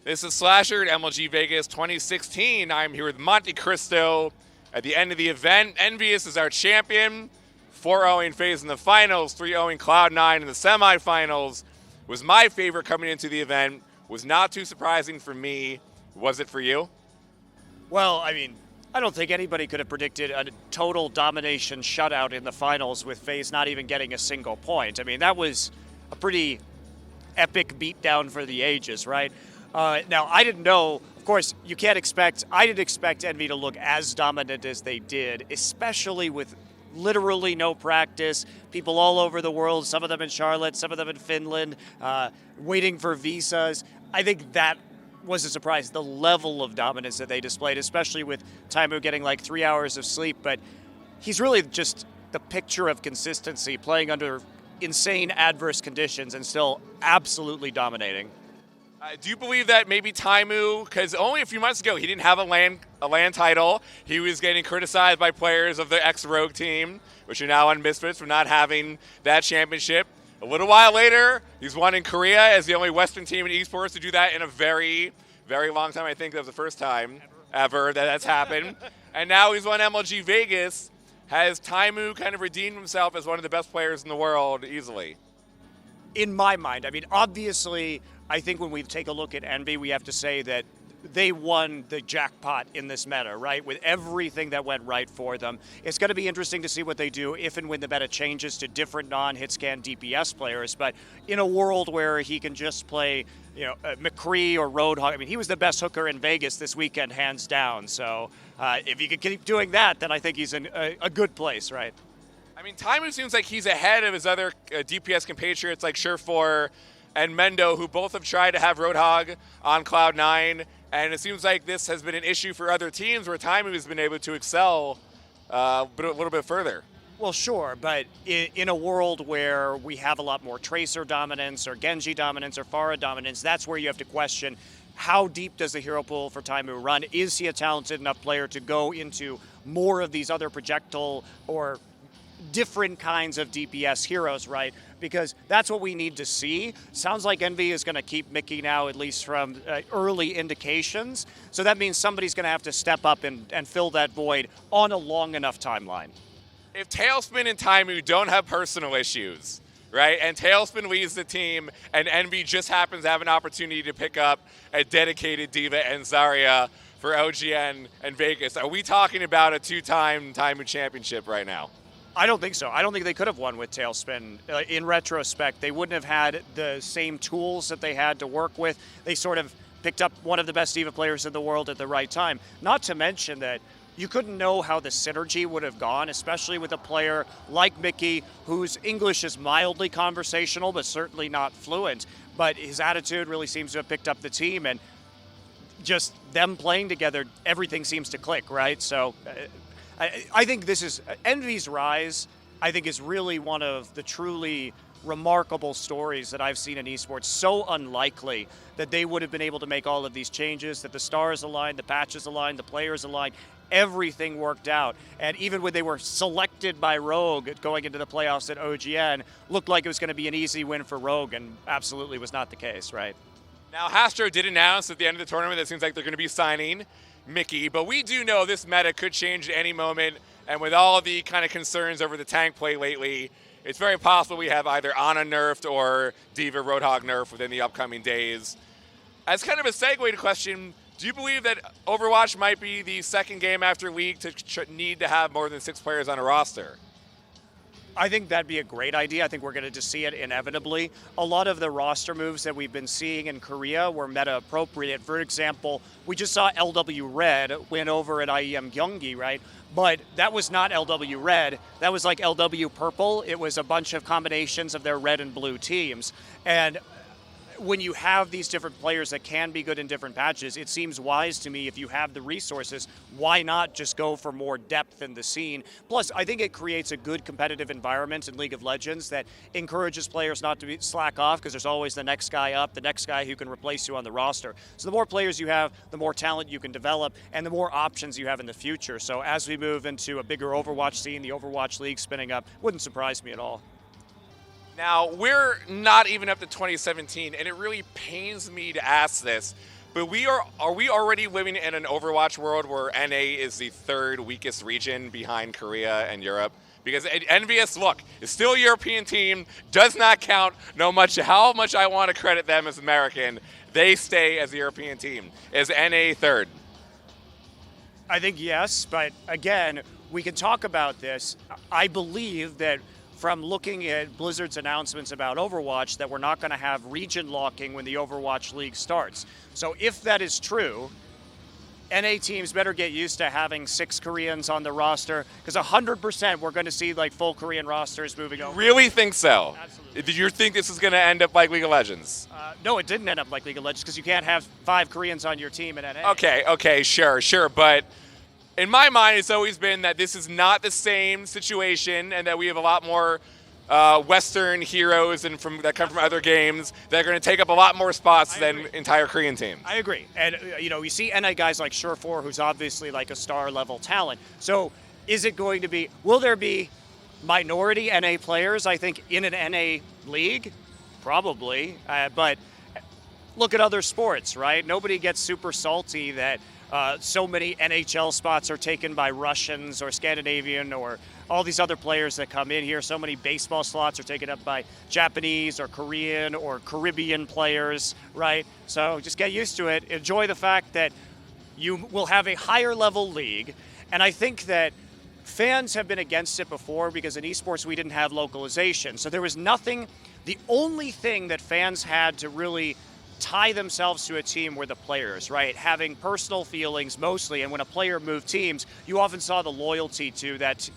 This is Slasher at MLG Vegas 2016. I'm here with MonteCristo. At the end of the event, Envyus is our champion. 4-0 phase in the finals, 3-0 Cloud9 in the semifinals. Was my favorite coming into the event. Was not too surprising for me. Was it for you? Well, I mean, I don't think anybody could have predicted a total domination shutout in the finals with FaZe not even getting a single point. I mean, that was a pretty epic beatdown for the ages, right? Now, I didn't know, of course, I didn't expect Envy to look as dominant as they did, especially with literally no practice, people all over the world, some of them in Charlotte, some of them in Finland, waiting for visas. I think that was a surprise, the level of dominance that they displayed, especially with Taimu getting like 3 hours of sleep. But he's really just the picture of consistency, playing under insane adverse conditions and still absolutely dominating. Do you believe that maybe Taimu, because only a few months ago he didn't have a LAN title, he was getting criticized by players of the ex-Rogue team, which are now on Misfits for not having that championship. A little while later, he's won in Korea as the only Western team in esports to do that in a very, very long time. I think that was the first time ever that that's happened. And now he's won MLG Vegas. Has Taimu kind of redeemed himself as one of the best players in the world easily? In my mind, I mean, obviously, I think when we take a look at Envy, we have to say that they won the jackpot in this meta, right? With everything that went right for them. It's going to be interesting to see what they do if and when the meta changes to different non-hitscan DPS players. But in a world where he can just play, McCree or Roadhog, I mean, he was the best hooker in Vegas this weekend, hands down. So if he could keep doing that, then I think he's in a good place, right? I mean, Taimu seems like he's ahead of his other DPS compatriots like Surefour and Mendo, who both have tried to have Roadhog on Cloud9. And it seems like this has been an issue for other teams where Taimu has been able to excel a little bit further. Well, sure, but in a world where we have a lot more Tracer dominance or Genji dominance or Pharah dominance, that's where you have to question how deep does the hero pool for Taimu run? Is he a talented enough player to go into more of these other projectile or different kinds of DPS heroes, right? Because that's what we need to see. Sounds like Envy is going to keep Mickey now, at least from early indications. So that means somebody's going to have to step up and fill that void on a long enough timeline. If Tailspin and Taimu don't have personal issues, right, and Tailspin leads the team and Envy just happens to have an opportunity to pick up a dedicated D.Va and Zarya for OGN and Vegas, are we talking about a two-time Taimu championship right now? I don't think so. I don't think they could have won with Tailspin. In retrospect, they wouldn't have had the same tools that they had to work with. They sort of picked up one of the best D.Va players in the world at the right time. Not to mention that you couldn't know how the synergy would have gone, especially with a player like Mickey, whose English is mildly conversational, but certainly not fluent. But his attitude really seems to have picked up the team, and just them playing together, everything seems to click, right? So I think this is Envy's rise. I think is really one of the truly remarkable stories that I've seen in esports. So unlikely that they would have been able to make all of these changes, that the stars aligned, the patches aligned, the players aligned, everything worked out. And even when they were selected by Rogue going into the playoffs at OGN, looked like it was going to be an easy win for Rogue, and absolutely was not the case, right? Now, Hastro did announce at the end of the tournament that it seems like they're going to be signing Mickey, but we do know this meta could change at any moment, and with all the kind of concerns over the tank play lately, it's very possible we have either Ana nerfed or D.Va Roadhog nerfed within the upcoming days. As kind of a segue to question, do you believe that Overwatch might be the second game after League to need to have more than 6 players on a roster? I think that'd be a great idea. I think we're going to see it inevitably. A lot of the roster moves that we've been seeing in Korea were meta appropriate. For example, we just saw LW Red win over at IEM Gyeonggi, right? But that was not LW Red. That was like LW Purple. It was a bunch of combinations of their red and blue teams. And when you have these different players that can be good in different patches, it seems wise to me, if you have the resources, why not just go for more depth in the scene? Plus, I think it creates a good competitive environment in League of Legends that encourages players not to slack off, because there's always the next guy up, the next guy who can replace you on the roster. So the more players you have, the more talent you can develop, and the more options you have in the future. So as we move into a bigger Overwatch scene, the Overwatch League spinning up, wouldn't surprise me at all. Now, we're not even up to 2017, and it really pains me to ask this, But are we already living in an Overwatch world where NA is the third weakest region behind Korea and Europe? Because Envyus, look, is still a European team, does not count, no matter how much I want to credit them as American, they stay as a European team. Is NA third? I think yes, but again, we can talk about this. I believe that from looking at Blizzard's announcements about Overwatch, that we're not going to have region locking when the Overwatch League starts. So if that is true, NA teams better get used to having 6 Koreans on the roster, because 100% we're going to see like full Korean rosters moving over. Really think so? Absolutely. Did you think this is going to end up like League of Legends? No, it didn't end up like League of Legends because you can't have 5 Koreans on your team in NA. Okay, sure. But in my mind, it's always been that this is not the same situation and that we have a lot more Western heroes and that come from other games that are going to take up a lot more spots than entire Korean teams. I agree. And, you see NA guys like Surefour, who's obviously like a star-level talent. So is it going to be, will there be minority NA players, I think, in an NA league? Probably. But look at other sports, right? Nobody gets super salty that so many NHL spots are taken by Russians or Scandinavian or all these other players that come in here. So many baseball slots are taken up by Japanese or Korean or Caribbean players, right? So just get used to it. Enjoy the fact that you will have a higher level league. And I think that fans have been against it before because in esports we didn't have localization. So there was nothing, the only thing that fans had to really tie themselves to a team were the players, right? Having personal feelings mostly, and when a player moved teams, you often saw the loyalty to that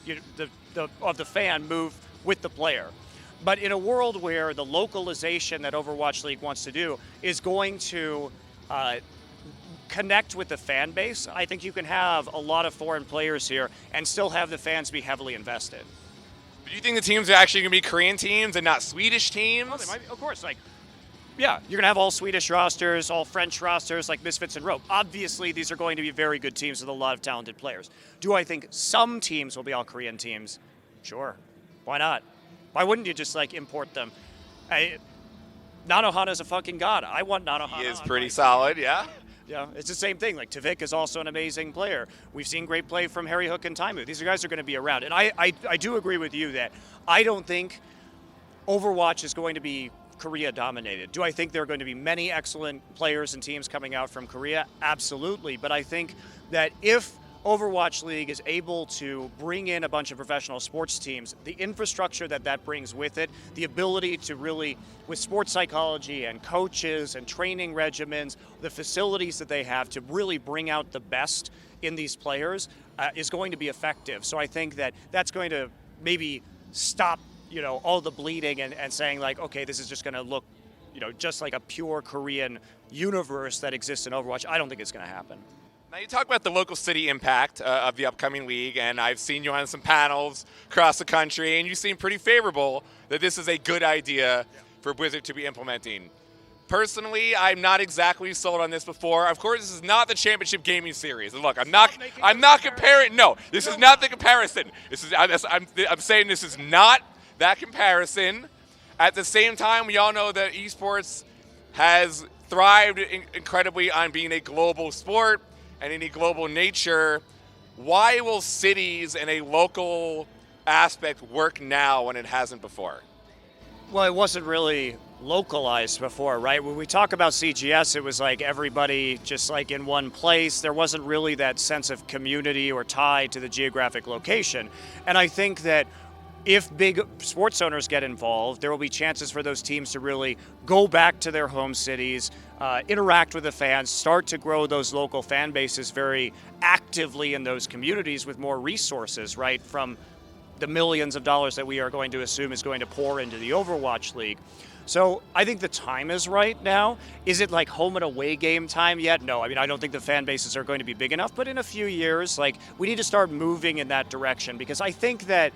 of the fan move with the player. But in a world where the localization that Overwatch League wants to do is going to connect with the fan base, I think you can have a lot of foreign players here and still have the fans be heavily invested. Do you think the teams are actually going to be Korean teams and not Swedish teams? Oh, they might be, of course, yeah, you're going to have all Swedish rosters, all French rosters like Misfits and Rogue. Obviously, these are going to be very good teams with a lot of talented players. Do I think some teams will be all Korean teams? Sure. Why not? Why wouldn't you just import them? Nanohana's a fucking god. I want Nanohana. He is pretty solid, yeah. Yeah, it's the same thing. Tavik is also an amazing player. We've seen great play from Harry Hook and Taimu. These guys are going to be around. And I do agree with you that I don't think Overwatch is going to be Korea dominated. Do I think there are going to be many excellent players and teams coming out from Korea? Absolutely. But I think that if Overwatch League is able to bring in a bunch of professional sports teams, the infrastructure that brings with it, the ability to really, with sports psychology and coaches and training regimens, the facilities that they have to really bring out the best in these players is going to be effective. So I think that that's going to maybe stop all the bleeding and saying okay, this is just going to look, just like a pure Korean universe that exists in Overwatch. I don't think it's going to happen. Now you talk about the local city impact of the upcoming league, and I've seen you on some panels across the country, and you seem pretty favorable that this is a good idea for Blizzard to be implementing. Personally, I'm not exactly sold on this before. Of course, this is not the Championship Gaming Series. And look, I'm not comparing. No, this is not the comparison. I'm saying this is not that comparison. At the same time, we all know that esports has thrived incredibly on being a global sport and in a global nature. Why will cities and a local aspect work now when it hasn't before? Well, it wasn't really localized before, right? When we talk about CGS, it was everybody just in one place. There wasn't really that sense of community or tie to the geographic location. And I think that if big sports owners get involved, there will be chances for those teams to really go back to their home cities, interact with the fans, start to grow those local fan bases very actively in those communities with more resources, right, from the millions of dollars that we are going to assume is going to pour into the Overwatch League. So I think the time is right now. Is it home and away game time yet? No, I don't think the fan bases are going to be big enough, but in a few years, we need to start moving in that direction, because I think that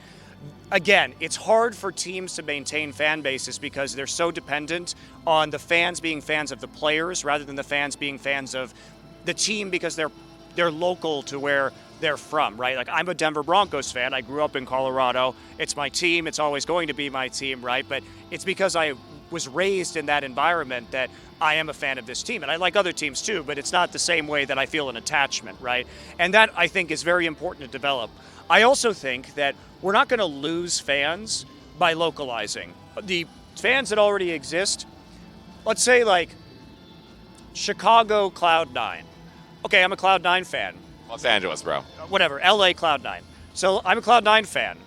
again, it's hard for teams to maintain fan bases because they're so dependent on the fans being fans of the players rather than the fans being fans of the team because they're local to where they're from, right? I'm a Denver Broncos fan. I grew up in Colorado. It's my team. It's always going to be my team, right? But it's because I was raised in that environment that I am a fan of this team. And I like other teams too, but it's not the same way that I feel an attachment, right? And that, I think, is very important to develop. I also think that we're not going to lose fans by localizing. The fans that already exist, let's say like Chicago Cloud9. Okay, I'm a Cloud9 fan. Los Angeles, bro. Whatever, LA Cloud9. So I'm a Cloud9 fan.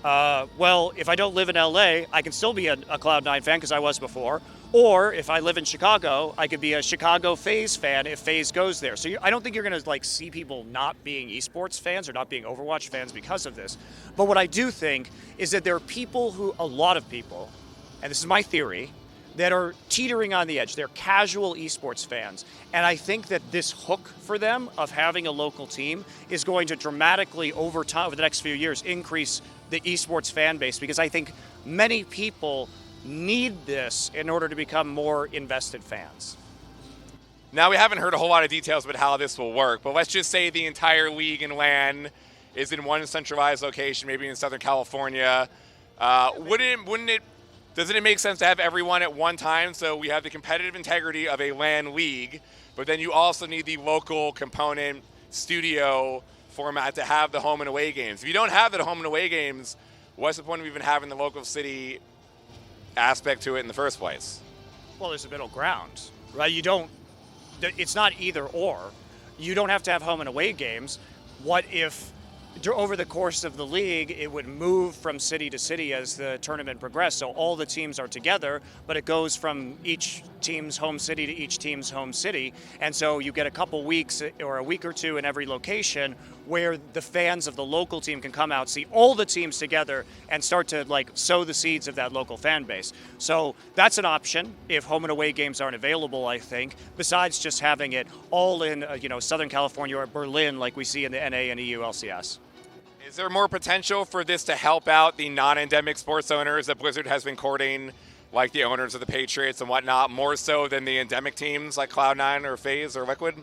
Well, if I don't live in LA, I can still be a Cloud9 fan because I was before. Or if I live in Chicago, I could be a Chicago FaZe fan if FaZe goes there. So I don't think you're going to like see people not being esports fans or not being Overwatch fans because of this. But what I do think is that there are people a lot of people, and this is my theory, that are teetering on the edge. They're casual esports fans. And I think that this hook for them of having a local team is going to dramatically over time, over the next few years, increase the esports fan base, because I think many people need this in order to become more invested fans. Now, we haven't heard a whole lot of details about how this will work, but let's just say the entire league and LAN is in one centralized location, maybe in Southern California. Doesn't it make sense to have everyone at one time so we have the competitive integrity of a LAN league, but then you also need the local component studio format to have the home and away games? If you don't have the home and away games, what's the point of even having the local city aspect to it in the first place? Well, there's a middle ground, right? It's not either or. You don't have to have home and away games. What if over the course of the league, it would move from city to city as the tournament progressed? So all the teams are together, but it goes from each team's home city to each team's home city. And so you get a couple weeks or a week or two in every location where the fans of the local team can come out, see all the teams together, and start to like sow the seeds of that local fan base. So that's an option if home and away games aren't available, I think, besides just having it all in Southern California or Berlin like we see in the NA and EU LCS. Is there more potential for this to help out the non-endemic sports owners that Blizzard has been courting, like the owners of the Patriots and whatnot, more so than the endemic teams like Cloud9 or FaZe or Liquid?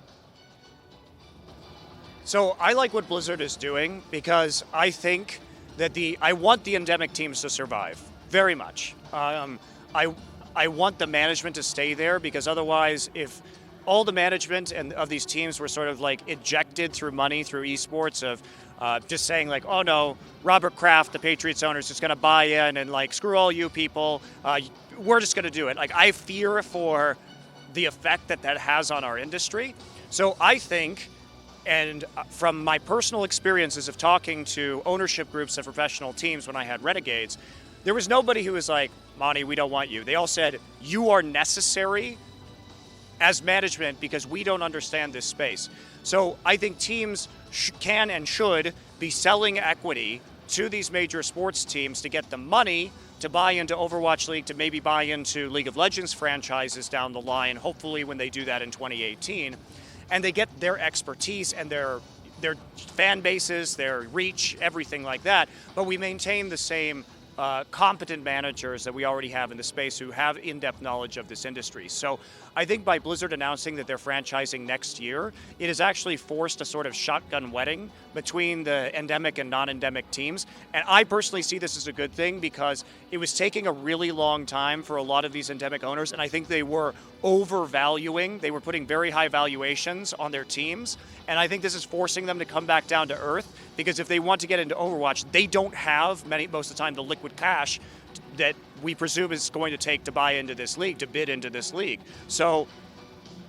So I like what Blizzard is doing because I think that I want the endemic teams to survive very much. I want the management to stay there, because otherwise, if all the management and of these teams were sort of like ejected through money through esports of just saying like, oh no, Robert Kraft, the Patriots owner, is just going to buy in and like, screw all you people, we're just going to do it. Like, I fear for the effect that has on our industry. So I think, and from my personal experiences of talking to ownership groups of professional teams when I had Renegades, there was nobody who was like, Monty, we don't want you. They all said, you are necessary as management because we don't understand this space. So I think teams can and should be selling equity to these major sports teams to get the money to buy into Overwatch League, to maybe buy into League of Legends franchises down the line, hopefully when they do that in 2018. And they get their expertise and their fan bases, their reach, everything like that. But we maintain the same competent managers that we already have in the space who have in-depth knowledge of this industry. So I think by Blizzard announcing that they're franchising next year, it has actually forced a sort of shotgun wedding between the endemic and non-endemic teams. And I personally see this as a good thing because it was taking a really long time for a lot of these endemic owners, and I think they were overvaluing, they were putting very high valuations on their teams. And I think this is forcing them to come back down to earth, because if they want to get into Overwatch, they don't have most of the time the liquid cash that we presume is going to take to buy into this league, to bid into this league. So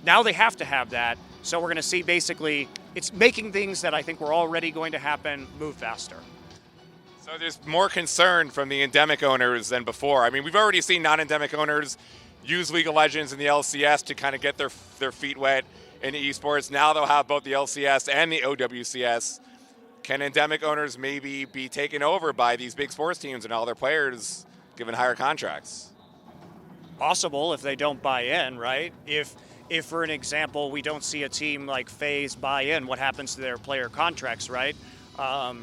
now they have to have that. So we're going to see basically, it's making things that I think were already going to happen move faster. So there's more concern from the endemic owners than before. I mean, we've already seen non-endemic owners use League of Legends and the LCS to kind of get their feet wet in esports. Now they'll have both the LCS and the OWCS. Can endemic owners maybe be taken over by these big sports teams and all their players given higher contracts? Possible if they don't buy in, right? If for an example, we don't see a team like FaZe buy in, what happens to their player contracts, right? I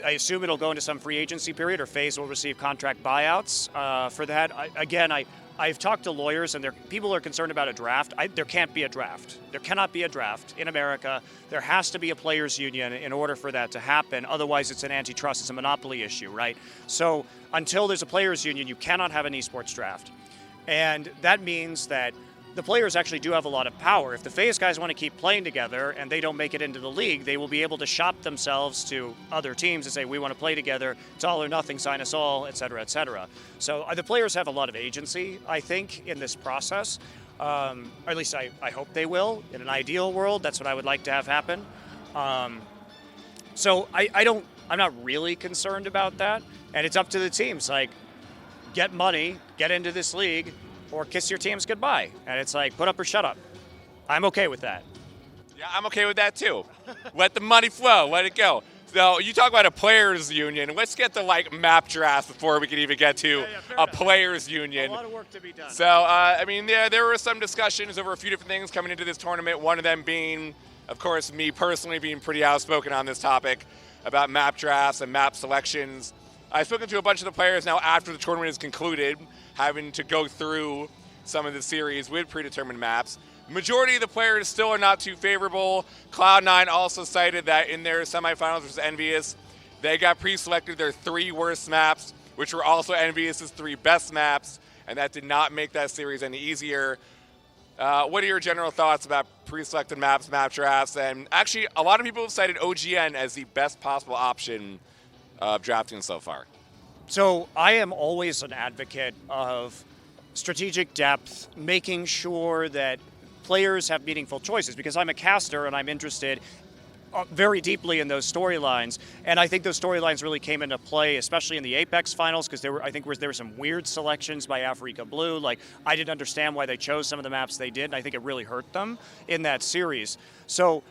assume it'll go into some free agency period, or FaZe will receive contract buyouts for that. I've talked to lawyers, and people are concerned about a draft. There can't be a draft. There cannot be a draft in America. There has to be a players' union in order for that to happen. Otherwise, it's an antitrust, it's a monopoly issue, right? So until there's a players' union, you cannot have an esports draft. And that means that the players actually do have a lot of power. If the FaZe guys want to keep playing together and they don't make it into the league, they will be able to shop themselves to other teams and say, we want to play together, it's all or nothing, sign us all, et cetera, et cetera. So the players have a lot of agency, I think, in this process. Or at least I hope they will. In an ideal world, that's what I would like to have happen. So I'm not really concerned about that. And it's up to the teams. Like, get money, get into this league, or kiss your teams goodbye. And it's like, put up or shut up. I'm okay with that. Yeah, I'm okay with that too. Let the money flow, let it go. So you talk about a players union. Let's get to map drafts before we can even get to a players union. A lot of work to be done. So, there were some discussions over a few different things coming into this tournament. One of them being, of course, me personally being pretty outspoken on this topic about map drafts and map selections. I've spoken to a bunch of the players now after the tournament is concluded, having to go through some of the series with predetermined maps. Majority of the players still are not too favorable. Cloud9 also cited that in their semifinals versus Envyus, they got pre-selected their 3 worst maps, which were also Envyus' 3 best maps, and that did not make that series any easier. What are your general thoughts about pre-selected maps, map drafts? And actually, a lot of people have cited OGN as the best possible option of drafting so far. So I am always an advocate of strategic depth, making sure that players have meaningful choices, because I'm a caster and I'm interested very deeply in those storylines. And I think those storylines really came into play, especially in the Apex finals, because there were some weird selections by Africa Blue. Like, I didn't understand why they chose some of the maps they did, and I think it really hurt them in that series. So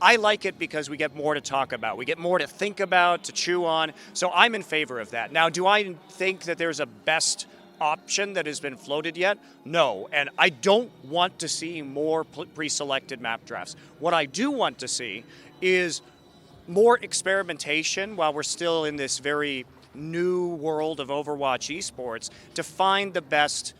I like it because we get more to talk about. We get more to think about, to chew on. So I'm in favor of that. Now, do I think that there's a best option that has been floated yet? No. And I don't want to see more pre-selected map drafts. What I do want to see is more experimentation while we're still in this very new world of Overwatch esports to find the best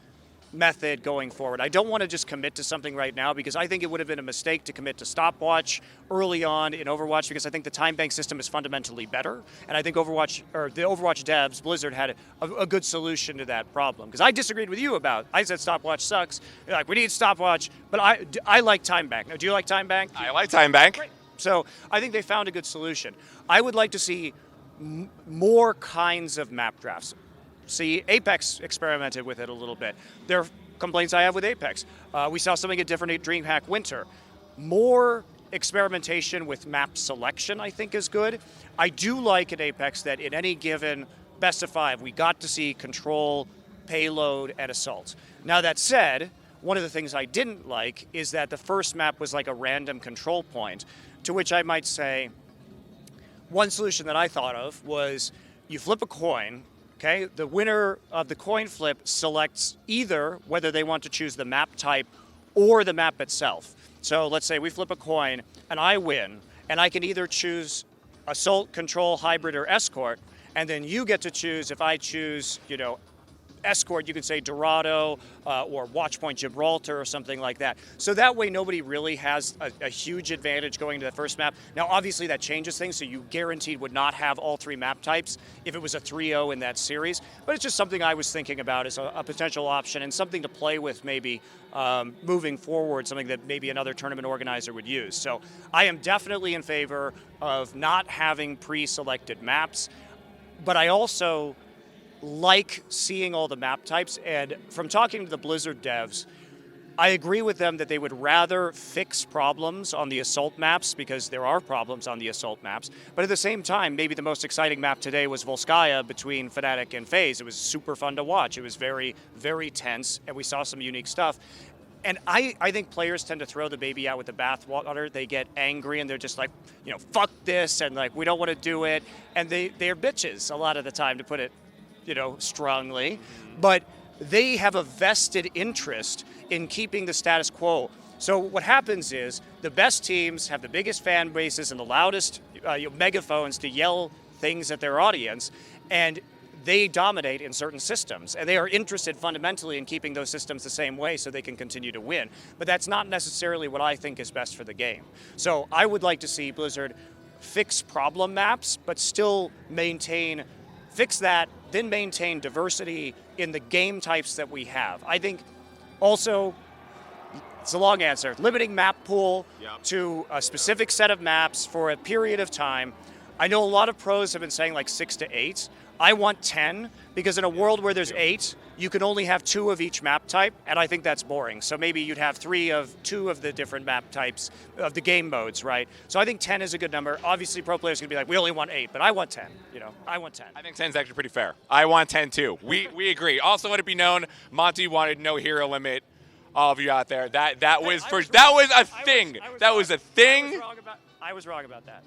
method going forward. I don't want to just commit to something right now, because I think it would have been a mistake to commit to stopwatch early on in Overwatch, because I think the time bank system is fundamentally better, and I think the Overwatch devs, Blizzard, had a good solution to that problem. Because I disagreed with you I said stopwatch sucks. You're like, we need stopwatch, but I like time bank. Now, do you like time bank? I like time bank. Great. So I think they found a good solution. I would like to see more kinds of map drafts. See, Apex experimented with it a little bit. There are complaints I have with Apex. We saw something different at DreamHack Winter. More experimentation with map selection, I think, is good. I do like at Apex that in any given best of 5, we got to see control, payload, and assault. Now, that said, one of the things I didn't like is that the first map was like a random control point, to which I might say, one solution that I thought of was you flip a coin. Okay, the winner of the coin flip selects either whether they want to choose the map type or the map itself. So let's say we flip a coin and I win, and I can either choose assault, control, hybrid, or escort, and then you get to choose. If I choose, escort, you can say Dorado or Watchpoint Gibraltar or something like that. So that way nobody really has a huge advantage going to the first map. Now, obviously that changes things, so you guaranteed would not have all 3 map types if it was a 3-0 in that series. But it's just something I was thinking about as a potential option, and something to play with maybe moving forward, something that maybe another tournament organizer would use. So I am definitely in favor of not having pre-selected maps, but I also like seeing all the map types. And from talking to the Blizzard devs, I agree with them that they would rather fix problems on the assault maps, because there are problems on the assault maps. But at the same time, maybe the most exciting map today was Volskaya between Fnatic and FaZe. It was super fun to watch. It was very, very tense, and we saw some unique stuff. And I think players tend to throw the baby out with the bathwater. They get angry and they're just like, fuck this, and like, we don't want to do it. And they're bitches a lot of the time, to put it strongly, but they have a vested interest in keeping the status quo. So what happens is the best teams have the biggest fan bases and the loudest megaphones to yell things at their audience, and they dominate in certain systems, and they are interested fundamentally in keeping those systems the same way so they can continue to win. But that's not necessarily what I think is best for the game. So I would like to see Blizzard fix problem maps, but still fix that, then maintain diversity in the game types that we have. I think also, it's a long answer, limiting map pool to a specific set of maps for a period of time. I know a lot of pros have been saying like 6 to 8. I want 10, because in a world where there's 8, you can only have 2 of each map type, and I think that's boring. So maybe you'd have 2 of the different map types of the game modes, right? So I think 10 is a good number. Obviously, pro players are going to be like, we only want 8, but I want 10. I want 10. I think 10 is actually pretty fair. I want 10 too. We agree. Also, let it be known, Monty wanted no hero limit. All of you out there, that was a thing. That was a thing. I was wrong about that.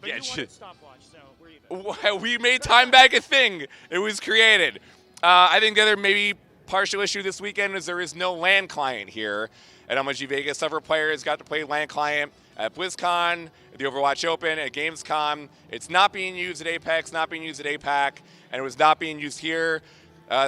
But yeah, you wanted stopwatch, so we're even. We made time back a thing. It was created. I think the other maybe partial issue this weekend is there is no LAN client here at MLG Vegas. Several players got to play LAN client at BlizzCon, at the Overwatch Open, at Gamescom. It's not being used at Apex, not being used at APAC, and it was not being used here.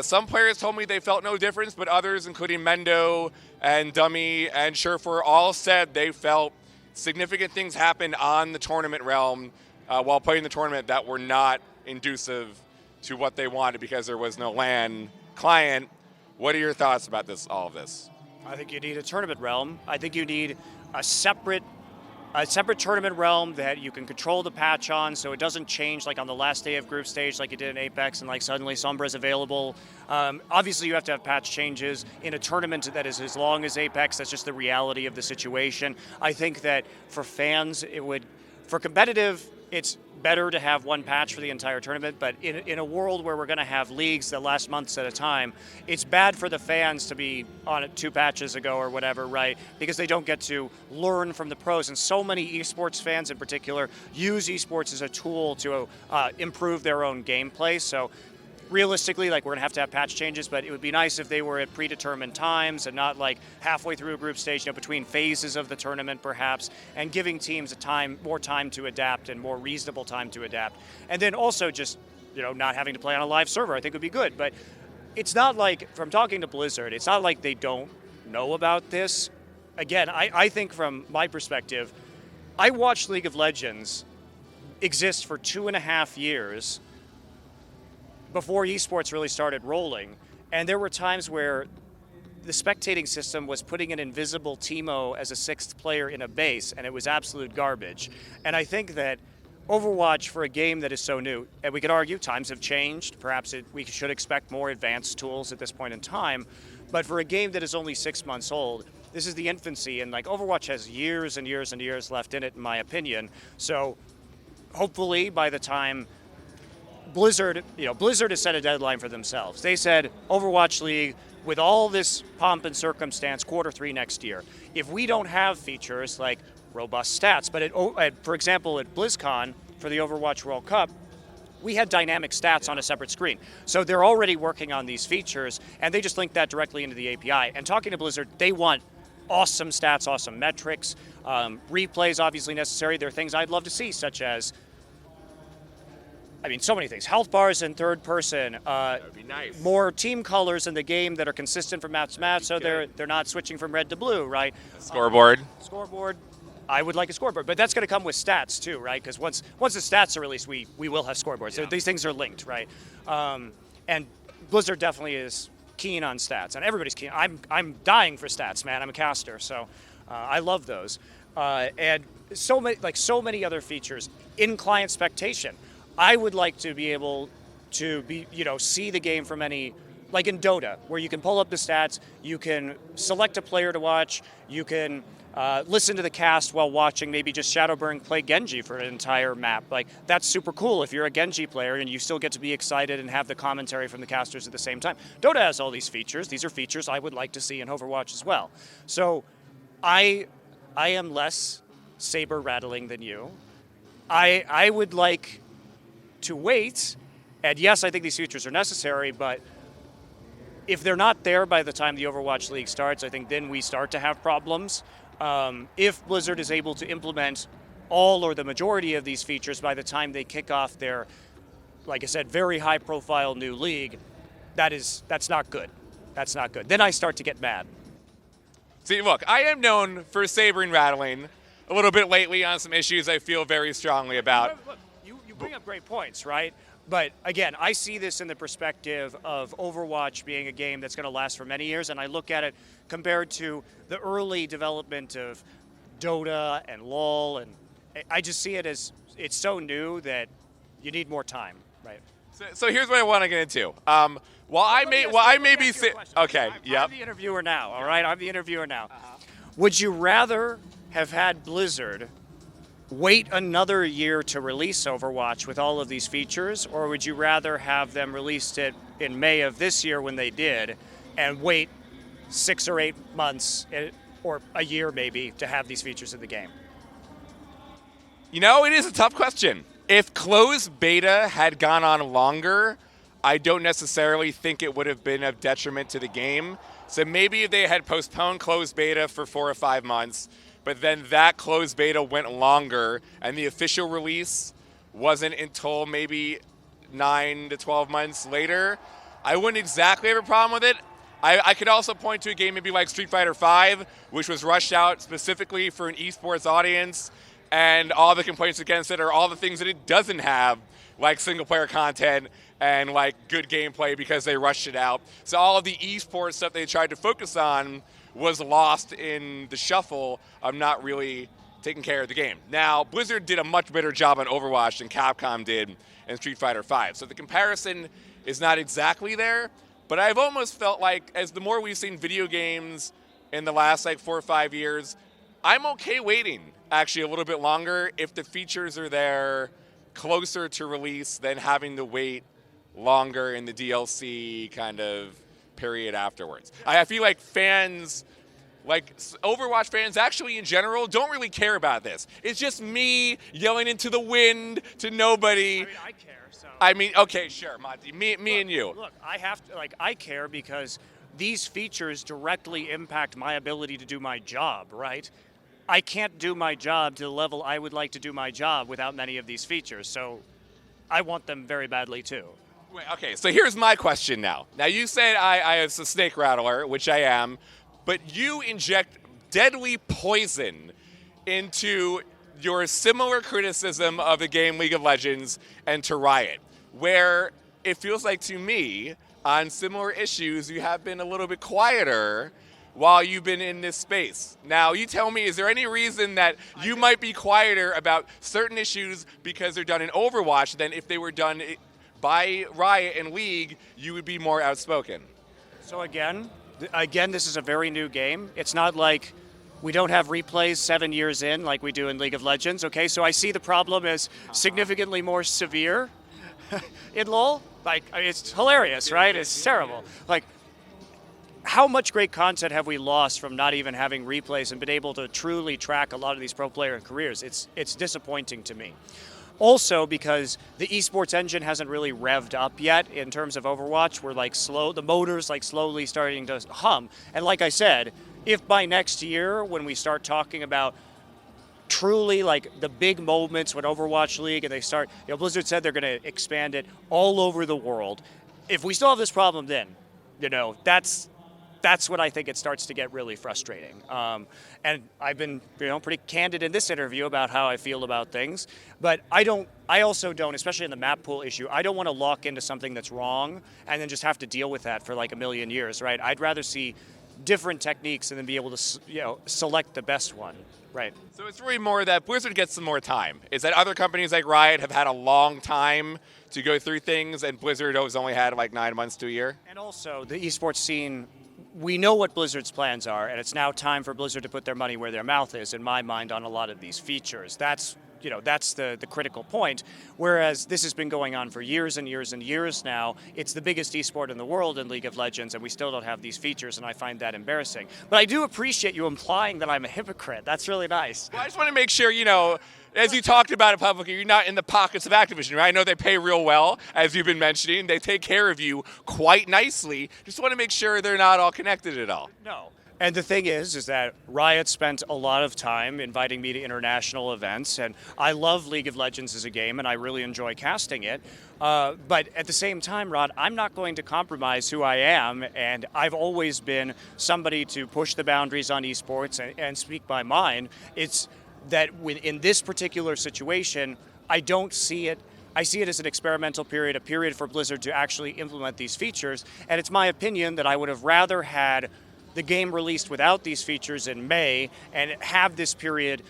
Some players told me they felt no difference, but others, including Mendo and Dummy and Sherfor, all said they felt significant things happened on the tournament realm while playing the tournament that were not inducive to what they wanted because there was no LAN client. What are your thoughts about all of this? I think you need a tournament realm. I think you need a separate tournament realm that you can control the patch on, so it doesn't change like on the last day of group stage like you did in Apex and like suddenly Sombra's available. Obviously you have to have patch changes in a tournament that is as long as Apex. That's just the reality of the situation. I think that for fans, for competitive, it's better to have one patch for the entire tournament, but in a world where we're going to have leagues that last months at a time, it's bad for the fans to be on it 2 patches ago or whatever, right? Because they don't get to learn from the pros. And so many esports fans in particular use esports as a tool to improve their own gameplay. So realistically, like, we're going to have patch changes, but it would be nice if they were at predetermined times and not like halfway through a group stage, between phases of the tournament perhaps, and giving teams more time to adapt and more reasonable time to adapt. And then also just, not having to play on a live server, I think would be good. But it's not like, from talking to Blizzard, it's not like they don't know about this. Again, I think from my perspective, I watched League of Legends exist for 2.5 years before esports really started rolling. And there were times where the spectating system was putting an invisible Teemo as a 6th player in a base, and it was absolute garbage. And I think that Overwatch, for a game that is so new, and we could argue times have changed, perhaps we should expect more advanced tools at this point in time, but for a game that is only 6 months old, this is the infancy, and like Overwatch has years and years and years left in it, in my opinion. So hopefully by the time Blizzard has set a deadline for themselves. They said Overwatch League, with all this pomp and circumstance, Q3 next year. If we don't have features like robust stats, but for example, at BlizzCon for the Overwatch World Cup, we had dynamic stats on a separate screen. So they're already working on these features, and they just link that directly into the API. And talking to Blizzard, they want awesome stats, awesome metrics. Replays obviously necessary. There are things I'd love to see, such as so many things. Health bars in third person. That would be nice. More team colors in the game that are consistent from match to match, so they're not switching from red to blue, right? Scoreboard. Scoreboard. I would like a scoreboard, but that's going to come with stats too, right? Because once the stats are released, we will have scoreboards. Yeah. So these things are linked, right? And Blizzard definitely is keen on stats, and everybody's keen. I'm dying for stats, man. I'm a caster, so I love those. And so many other features in client spectation. I would like to be able to see the game from any, like in Dota, where you can pull up the stats, you can select a player to watch, you can listen to the cast while watching, maybe just Shadowburn play Genji for an entire map. Like, that's super cool if you're a Genji player and you still get to be excited and have the commentary from the casters at the same time. Dota has all these features. These are features I would like to see in Overwatch as well. So I am less saber rattling than you. I would like to wait, and yes, I think these features are necessary, but if they're not there by the time the Overwatch League starts, I think then we start to have problems. If Blizzard is able to implement all or the majority of these features by the time they kick off their like I said, very high-profile new league, that's not good. That's not good. Then I start to get mad. See, look, I am known for sabering rattling a little bit lately on some issues I feel very strongly about. Look, you bring up great points, right? But again, I see this in the perspective of Overwatch being a game that's going to last for many years, and I look at it compared to the early development of Dota and LoL, and I just see it as it's so new that you need more time, right? So here's what I want to get into. While I may be okay, I'm the interviewer now. All right, I'm the interviewer now. Would you rather have had Blizzard wait another year to release Overwatch with all of these features, or would you rather have them released it in May of this year when they did, and wait 6 or 8 months or a year maybe to have these features in the game? You know, it is a tough question. If closed beta had gone on longer, I don't necessarily think it would have been of detriment to the game. So maybe if they had postponed closed beta for 4 or 5 months, but then that closed beta went longer and the official release wasn't until maybe 9 to 12 months later, I wouldn't exactly have a problem with it. I could also point to a game maybe like Street Fighter V, which was rushed out specifically for an esports audience, and all the complaints against it are all the things that it doesn't have, like single-player content and like good gameplay because they rushed it out. So all of the esports stuff they tried to focus on was lost in the shuffle of not really taking care of the game. Now, Blizzard did a much better job on Overwatch than Capcom did in Street Fighter V. So the comparison is not exactly there, but I've almost felt like as the more we've seen video games in the last like 4 or 5 years, I'm okay waiting actually a little bit longer if the features are there closer to release than having to wait longer in the DLC kind of period afterwards. I feel like fans, like Overwatch fans actually in general, don't really care about this. It's just me yelling into the wind to nobody. I mean, I care. So. I mean, okay, sure, Monty, me and you. Look, I care because these features directly impact my ability to do my job, right? I can't do my job to the level I would like to do my job without many of these features, so I want them very badly too. Wait, okay, so here's my question now. Now, you said I was a snake rattler, which I am, but you inject deadly poison into your similar criticism of the game League of Legends and to Riot, where it feels like to me, on similar issues, you have been a little bit quieter while you've been in this space. Now, you tell me, is there any reason that you might be quieter about certain issues because they're done in Overwatch than if they were done by Riot and League, you would be more outspoken? So again, this is a very new game. It's not like we don't have replays 7 years in like we do in League of Legends, okay? So I see the problem as significantly more severe in LoL. Like, I mean, it's hilarious, right? It's terrible. Like, how much great content have we lost from not even having replays and been able to truly track a lot of these pro player careers? It's disappointing to me. Also, because the esports engine hasn't really revved up yet in terms of Overwatch. We're like the motor's like slowly starting to hum. And like I said, if by next year, when we start talking about truly like the big moments with Overwatch League and they start, Blizzard said they're going to expand it all over the world. If we still have this problem then, that's when I think it starts to get really frustrating. And I've been, pretty candid in this interview about how I feel about things. But I also don't, especially in the map pool issue, I don't want to lock into something that's wrong and then just have to deal with that for like a million years, right? I'd rather see different techniques and then be able to, select the best one, right? So it's really more that Blizzard gets some more time. Is that other companies like Riot have had a long time to go through things, and Blizzard has only had like 9 months to a year? And also, the esports scene, we know what Blizzard's plans are, and it's now time for Blizzard to put their money where their mouth is, in my mind, on a lot of these features. That's the critical point. Whereas this has been going on for years and years and years now. It's the biggest esport in the world in League of Legends, and we still don't have these features, and I find that embarrassing. But I do appreciate you implying that I'm a hypocrite. That's really nice. Well, I just want to make sure, as you talked about it publicly, you're not in the pockets of Activision, right? I know they pay real well, as you've been mentioning. They take care of you quite nicely. Just want to make sure they're not all connected at all. No. And the thing is that Riot spent a lot of time inviting me to international events, and I love League of Legends as a game, and I really enjoy casting it. But at the same time, Rod, I'm not going to compromise who I am, and I've always been somebody to push the boundaries on esports and speak my mind. It's that in this particular situation, I don't see it. I see it as an experimental period, a period for Blizzard to actually implement these features, and it's my opinion that I would have rather had the game released without these features in May and have this period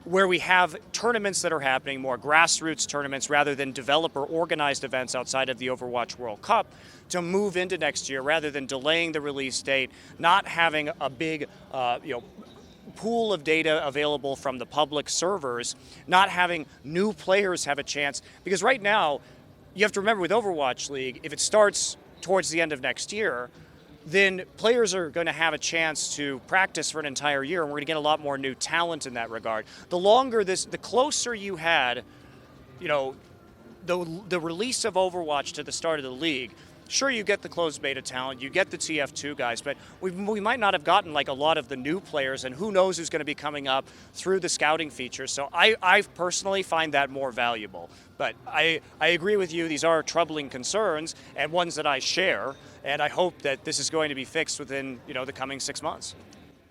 where we have tournaments that are happening, more grassroots tournaments rather than developer organized events outside of the Overwatch World Cup, to move into next year rather than delaying the release date, not having a big pool of data available from the public servers, not having new players have a chance. Because right now, you have to remember with Overwatch League, if it starts towards the end of next year, then players are going to have a chance to practice for an entire year, and we're going to get a lot more new talent in that regard. The closer you had, the release of Overwatch to the start of the league, sure, you get the closed beta talent, you get the TF2 guys, but we might not have gotten like a lot of the new players, and who knows who's going to be coming up through the scouting features. So I personally find that more valuable. But I agree with you, these are troubling concerns and ones that I share, and I hope that this is going to be fixed within the coming 6 months.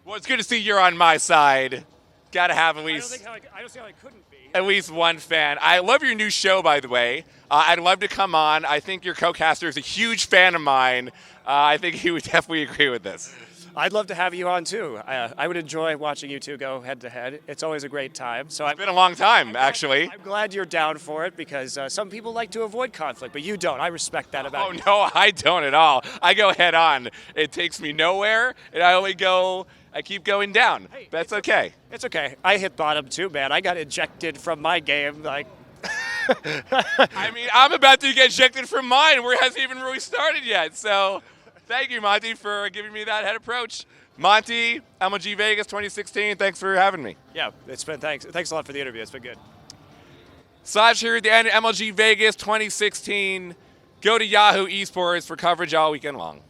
Well, it's good to see you're on my side. Got to have at least... I don't see how I couldn't be. At least one fan. I love your new show, by the way. I'd love to come on. I think your co-caster is a huge fan of mine. I think he would definitely agree with this. I'd love to have you on, too. I would enjoy watching you two go head-to-head. It's always a great time. So it's been a long time, actually. I'm glad you're down for it, because some people like to avoid conflict, but you don't. I respect that about you. Oh, no, I don't at all. I go head-on. It takes me nowhere, and I keep going down. Hey, that's okay. It's okay. I hit bottom, too, man. I got ejected from my game, like... I mean, I'm about to get ejected from mine, where it hasn't even really started yet, so... Thank you, Monty, for giving me that head approach. Monty, MLG Vegas 2016, thanks for having me. Yeah, thanks a lot for the interview. It's been good. Saj here at the end of MLG Vegas 2016. Go to Yahoo Esports for coverage all weekend long.